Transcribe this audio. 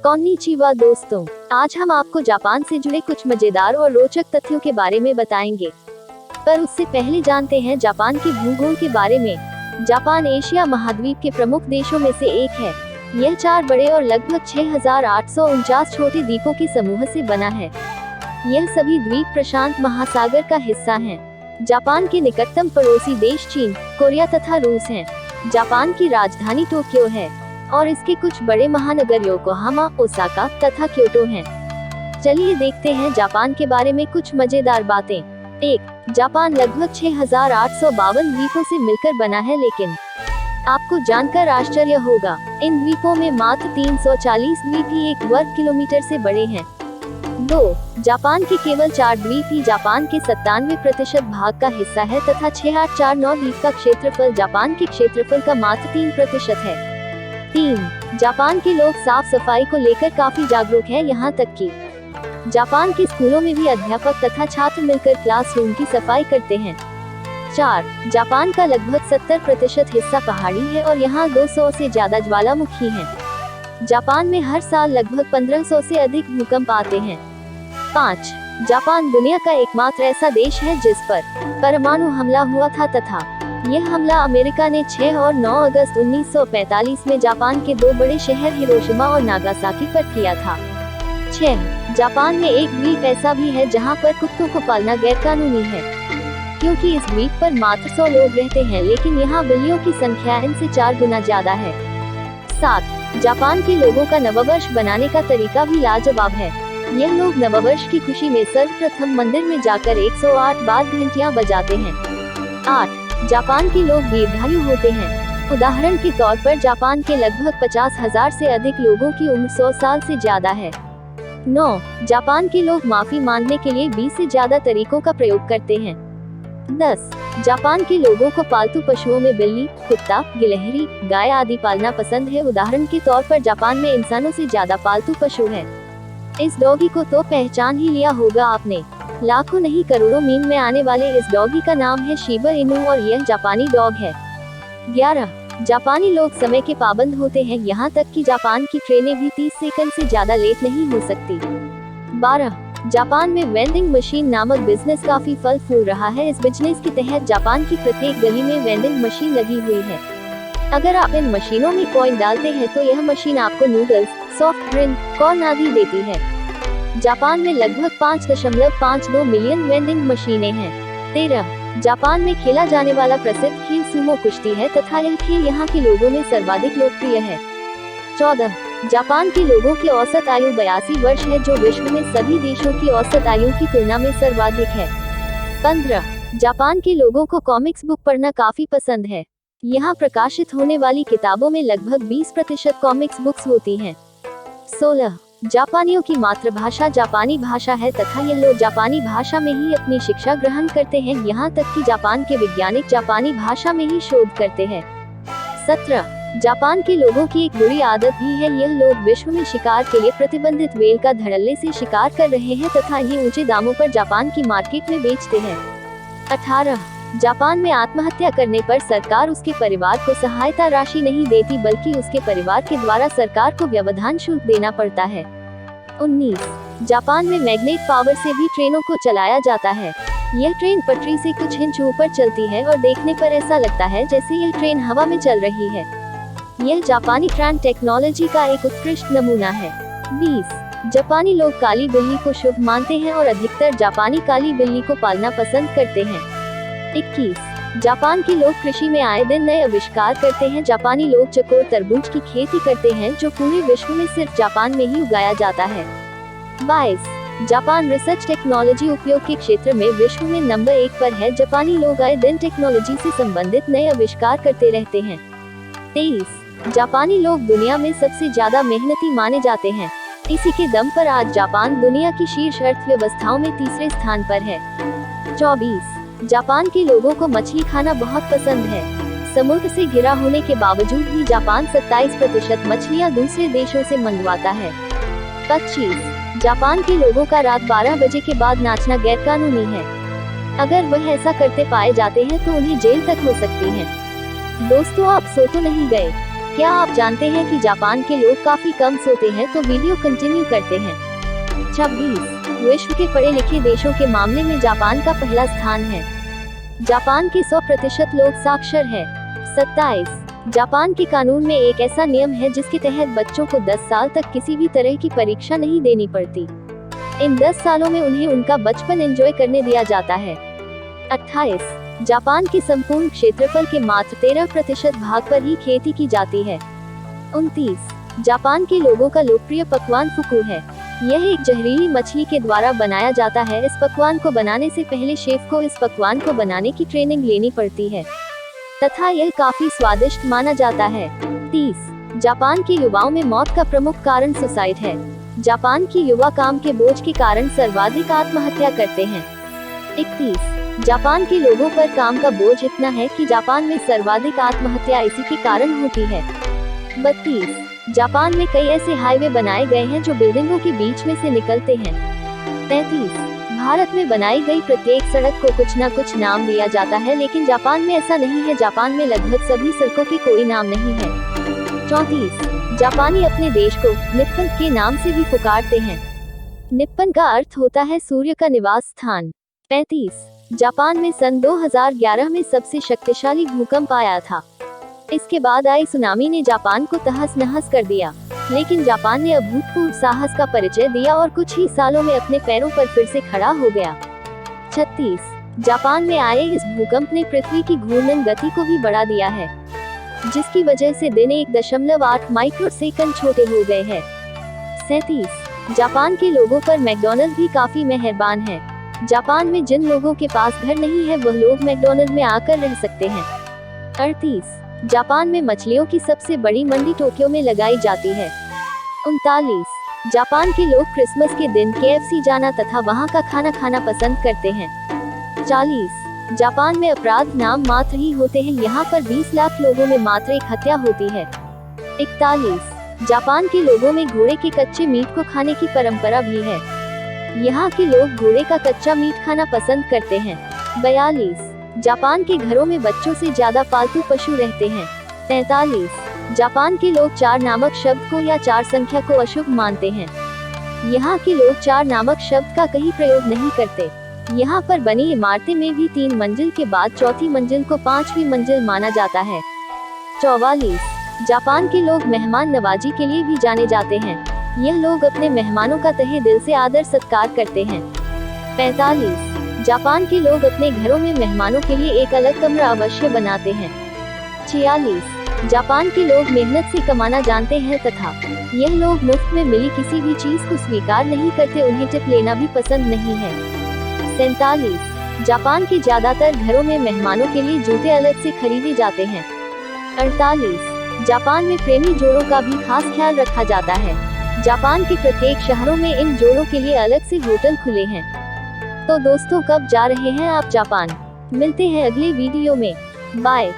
कॉन्निचिवा दोस्तों, आज हम आपको जापान से जुड़े कुछ मजेदार और रोचक तथ्यों के बारे में बताएंगे। पर उससे पहले जानते हैं जापान के भूगोल के बारे में। जापान एशिया महाद्वीप के प्रमुख देशों में से एक है। यह 4 बड़े और लगभग 6,849 छोटे द्वीपों के समूह से बना है। यह सभी द्वीप प्रशांत महासागर का हिस्सा हैं। जापान के निकटतम पड़ोसी देश चीन, कोरिया तथा रूस हैं। जापान की राजधानी टोक्यो है और इसके कुछ बड़े महानगर योकोहामा, ओसाका तथा क्योटो हैं। चलिए देखते हैं जापान के बारे में कुछ मजेदार बातें। 1. जापान लगभग 6,852 द्वीपों से मिलकर बना है, लेकिन आपको जानकर आश्चर्य होगा, इन द्वीपों में मात्र 340 द्वीप ही 1 वर्ग किलोमीटर से बड़े हैं। 2. जापान के केवल 4 द्वीप ही जापान के 97% भाग का हिस्सा है तथा 6849 द्वीप का क्षेत्रफल जापान के क्षेत्रफल का मात्र 3% है। 3. जापान के लोग साफ सफाई को लेकर काफी जागरूक हैं, यहाँ तक कि जापान के स्कूलों में भी अध्यापक तथा छात्र मिलकर क्लासरूम की सफाई करते हैं। 4. जापान का लगभग 70% हिस्सा पहाड़ी है और यहाँ 200 से ज्यादा ज्वालामुखी हैं। जापान में हर साल लगभग 1500 से अधिक भूकंप आते हैं। 5. जापान दुनिया का एकमात्र ऐसा देश है जिस पर परमाणु हमला हुआ था तथा यह हमला अमेरिका ने 6 और 9 अगस्त 1945 में जापान के 2 बड़े शहर हिरोशिमा और नागासाकी पर किया था। 6. जापान में एक द्वीप ऐसा भी है जहां पर कुत्तों को पालना गैरकानूनी है, क्योंकि इस द्वीप पर मात्र 100 लोग रहते हैं, लेकिन यहां बिल्लियों की संख्या इनसे 4 गुना ज्यादा है। 7. जापान के लोगों का नववर्ष बनाने का तरीका भी लाजवाब है। यह लोग नववर्ष की खुशी में सर्वप्रथम मंदिर में जाकर 108 बार घंटियां बजाते हैं। 8. जापान के लोग दीर्घायु होते हैं। उदाहरण के तौर पर जापान के लगभग 50,000 से अधिक लोगों की उम्र 100 साल से ज्यादा है। 9. जापान के लोग माफी मांगने के लिए 20 से ज्यादा तरीकों का प्रयोग करते हैं। 10. जापान के लोगों को पालतू पशुओं में बिल्ली, कुत्ता, गिलहरी, गाय आदि पालना पसंद है। उदाहरण के तौर पर जापान में इंसानों से ज्यादा पालतू पशु है। इस डॉगी को तो पहचान ही लिया होगा आपने। लाखों नहीं करोड़ों मीम में आने वाले इस डॉगी का नाम है शिबा इनू और यह जापानी डॉग है। 11. जापानी लोग समय के पाबंद होते हैं, यहाँ तक कि जापान की ट्रेनें भी 30 सेकंड से ज्यादा लेट नहीं हो सकती। 12. जापान में वेंडिंग मशीन नामक बिजनेस काफी फल फूल रहा है। इस बिजनेस के तहत जापान की प्रत्येक गली में वेंडिंग मशीन लगी हुई है। अगर आप इन मशीनों में कॉइन डालते हैं तो यह मशीन आपको नूडल्स, सॉफ्ट ड्रिंक, कॉर्न आदि देती है। जापान में लगभग 5.52 मिलियन वेंडिंग मशीनें हैं। 13. जापान में खेला जाने वाला प्रसिद्ध खेल सुमो कुश्ती है तथा यह खेल यहाँ के लोगों में सर्वाधिक लोकप्रिय है। 14. जापान के लोगों की औसत आयु 82 वर्ष है, जो विश्व में सभी देशों की औसत आयु की तुलना में सर्वाधिक है। 15. जापान के लोगों को कॉमिक्स बुक पढ़ना काफी पसंद है। यहाँ प्रकाशित होने वाली किताबों में लगभग 20% कॉमिक्स बुक्स होती हैं। 16. जापानियों की मातृभाषा जापानी भाषा है तथा ये लोग जापानी भाषा में ही अपनी शिक्षा ग्रहण करते हैं, यहाँ तक कि जापान के वैज्ञानिक जापानी भाषा में ही शोध करते हैं। 17. जापान के लोगों की एक बुरी आदत भी है, यह लोग विश्व में शिकार के लिए प्रतिबंधित व्हेल का धड़ल्ले से शिकार कर रहे हैं तथा ये ऊंचे दामों पर जापान की मार्केट में बेचते हैं। 18. जापान में आत्महत्या करने पर सरकार उसके परिवार को सहायता राशि नहीं देती, बल्कि उसके परिवार के द्वारा सरकार को व्यवधान शुल्क देना पड़ता है। 19. जापान में मैग्नेट पावर से भी ट्रेनों को चलाया जाता है। यह ट्रेन पटरी से कुछ इंच ऊपर चलती है और देखने पर ऐसा लगता है जैसे यह ट्रेन हवा में चल रही है। यह जापानी ट्रेन टेक्नोलॉजी का एक उत्कृष्ट नमूना है। 20. जापानी लोग काली बिल्ली को शुभ मानते हैं और अधिकतर जापानी काली बिल्ली को पालना पसंद करते हैं। 21. जापान के लोग कृषि में आए दिन नए आविष्कार करते हैं। जापानी लोग चकोर तरबूज की खेती करते हैं, जो पूरे विश्व में सिर्फ जापान में ही उगाया जाता है। 22. जापान रिसर्च टेक्नोलॉजी उपयोग के क्षेत्र में विश्व में नंबर 1 पर है। जापानी लोग आए दिन टेक्नोलॉजी से संबंधित नए आविष्कार करते रहते हैं। 23. जापानी लोग दुनिया में सबसे ज्यादा मेहनती माने जाते हैं। इसी के दम पर आज जापान दुनिया की शीर्ष अर्थव्यवस्थाओं में तीसरे स्थान पर है। 24. जापान के लोगों को मछली खाना बहुत पसंद है। समुद्र से घिरा होने के बावजूद भी जापान 27% मछलियां दूसरे देशों से मंगवाता है। 25. जापान के लोगों का रात 12 बजे के बाद नाचना गैरकानूनी है। अगर वह ऐसा करते पाए जाते हैं तो उन्हें जेल तक हो सकती है। दोस्तों, आप सो तो नहीं गए? क्या आप जानते हैं कि जापान के लोग काफी कम सोते हैं? तो वीडियो कंटिन्यू करते हैं। 26 विश्व के पढ़े लिखे देशों के मामले में जापान का पहला स्थान है। जापान के 100% लोग साक्षर है। 27 जापान के कानून में एक ऐसा नियम है जिसके तहत बच्चों को 10 साल तक किसी भी तरह की परीक्षा नहीं देनी पड़ती। इन 10 सालों में उन्हें उनका बचपन एंजॉय करने दिया जाता है। 28 जापान के संपूर्ण क्षेत्रफल के मात्र 13% भाग पर ही खेती की जाती है। 29 जापान के लोगों का लोकप्रिय पकवान फुकू है। यह एक जहरीली मछली के द्वारा बनाया जाता है। इस पकवान को बनाने से पहले शेफ को इस पकवान को बनाने की ट्रेनिंग लेनी पड़ती है तथा यह काफी स्वादिष्ट माना जाता है। 30 जापान के युवाओं में मौत का प्रमुख कारण सुसाइड है। जापान की युवा काम के बोझ के कारण सर्वाधिक आत्महत्या करते हैं। 31 जापान के लोगों पर काम का बोझ इतना है कि जापान में सर्वाधिक आत्महत्या इसी के कारण होती है। 32 जापान में कई ऐसे हाईवे बनाए गए हैं जो बिल्डिंगों के बीच में से निकलते हैं। 33 भारत में बनाई गई प्रत्येक सड़क को कुछ न कुछ नाम दिया जाता है, लेकिन जापान में ऐसा नहीं है। जापान में लगभग सभी सड़कों के कोई नाम नहीं है। 34 जापानी अपने देश को निप्पन के नाम से भी पुकारते हैं। निप्पन का अर्थ होता है सूर्य का निवास स्थान। 35 जापान में सन 2011 में सबसे शक्तिशाली भूकंप आया था। इसके बाद आई सुनामी ने जापान को तहस नहस कर दिया, लेकिन जापान ने अभूतपूर्व साहस का परिचय दिया और कुछ ही सालों में अपने पैरों पर फिर से खड़ा हो गया। 36 जापान में आए इस भूकंप ने पृथ्वी की घूर्णन गति को भी बढ़ा दिया है, जिसकी वजह से दिन 1.8 माइक्रोसेकंड छोटे हो गए हैं। 37 जापान के लोगों पर मैकडॉनल्ड भी काफी मेहरबान है। जापान में जिन लोगों के पास घर नहीं है वह लोग मैकडॉनल्ड में आकर रह सकते हैं। 38 जापान में मछलियों की सबसे बड़ी मंडी टोक्यो में लगाई जाती है। 39 जापान के लोग क्रिसमस के दिन KFC जाना तथा वहां का खाना खाना पसंद करते हैं। 40 जापान में अपराध नाम मात्र ही होते हैं। यहाँ पर 20 लाख लोगों में मात्र एक हत्या होती है। 41 जापान के लोगों में घोड़े के कच्चे मीट को खाने की परंपरा भी है। यहाँ के लोग घोड़े का कच्चा मीट खाना पसंद करते हैं। 42 जापान के घरों में बच्चों से ज्यादा पालतू पशु रहते हैं। 43 जापान के लोग 4 नामक शब्द को या 4 संख्या को अशुभ मानते हैं। यहाँ के लोग 4 नामक शब्द का कहीं प्रयोग नहीं करते। यहाँ पर बनी इमारतें में भी 3 मंजिल के बाद चौथी मंजिल को 5वीं मंजिल माना जाता है। 44 जापान के लोग मेहमान नवाजी के लिए भी जाने जाते हैं। यह लोग अपने मेहमानों का तहे दिल से आदर सत्कार करते हैं। 45 जापान के लोग अपने घरों में मेहमानों के लिए एक अलग कमरा अवश्य बनाते हैं। 46 जापान के लोग मेहनत से कमाना जानते हैं तथा यह लोग मुफ्त में मिली किसी भी चीज को स्वीकार नहीं करते, उन्हें टिप लेना भी पसंद नहीं है। 47 जापान के ज्यादातर घरों में मेहमानों के लिए जूते अलग से खरीदे जाते हैं। 48 जापान में प्रेमी जोड़ों का भी खास ख्याल रखा जाता है। जापान के प्रत्येक शहरों में इन जोड़ों के लिए अलग से होटल खुले हैं। तो दोस्तों, कब जा रहे हैं आप जापान? मिलते हैं अगले वीडियो में। बाय।